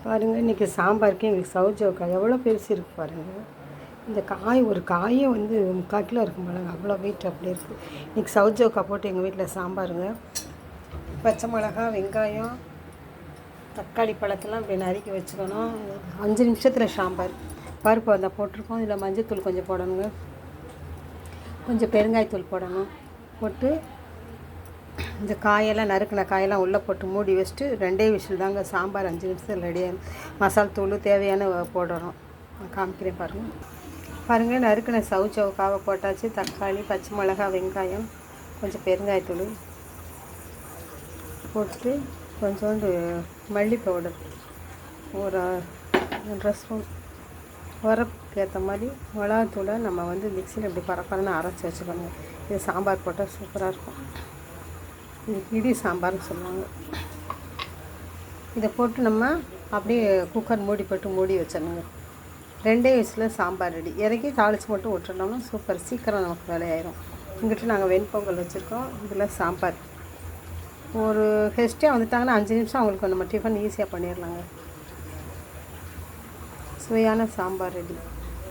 பாருங்கள், இன்றைக்கி சாம்பாருக்கு எங்களுக்கு சௌஜோக்காய் எவ்வளோ பெருசு இருக்குது பாருங்கள். இந்த காய் ஒரு காயே வந்து 3/4 கிலோ இருக்கும் பாருங்க, அவ்வளோ வெயிட் அப்படியே இருக்குது. இன்றைக்கி சௌஜோக்காய் போட்டு எங்கள் வீட்டில் சாம்பாருங்க. பச்சை மிளகா, வெங்காயம், தக்காளி பழத்தெல்லாம் இப்படி நறுக்கி வச்சுக்கணும். 5 நிமிஷத்தில் சாம்பார். பருப்பு அதை போட்டிருக்கோம். இதில் மஞ்சள்தூள் கொஞ்சம் போடணுங்க, கொஞ்சம் பெருங்காயத்தூள் போடணும். போட்டு இந்த காயெல்லாம் நறுக்கின காயெல்லாம் உள்ளே போட்டு மூடி வச்சுட்டு 2 விசில் தாங்க சாம்பார் 5 நிமிஷத்தில் ரெடியாக. மசால் தூள் தேவையான போடணும். காமிக்கிறேன் பாருங்கள். நறுக்கின சௌச்சவுக்காவை போட்டாச்சு. தக்காளி, பச்சை மிளகா, வெங்காயம், கொஞ்சம் பெருங்காயத்தூள் போட்டு கொஞ்சோண்டு மல்லி பவுடர் ஒரு 1.5 ஸ்பூன், உரப்புக்கு ஏற்ற மாதிரி மிளகாத்தூளை நம்ம வந்து மிக்சியில் இப்படி பரப்பரன்னு அரைச்சி வச்சுக்கணும். இது சாம்பார் போட்டால் சூப்பராக இருக்கும். இது இடி சாம்பார்னு சொல்லுவாங்க. இதை போட்டு நம்ம அப்படியே குக்கர் மூடி போட்டு மூடி வச்சிடணுங்க. 2 விசில் சாம்பார் ரெடி. இறக்கி தாளித்து மட்டும் விட்டுட்டோம்னா சூப்பர், சீக்கிரம் நமக்கு வேலையாயிரும். இங்கிட்ட நாங்கள் வெண்பொங்கல் வச்சுருக்கோம். இதில் சாம்பார். ஒரு கெஸ்ட்டாக வந்துட்டாங்கன்னா 5 நிமிஷம் அவங்களுக்கு நம்ம டிஃபன் ஈஸியாக பண்ணிடலாங்க. சுவையான சாம்பார் ரெடி.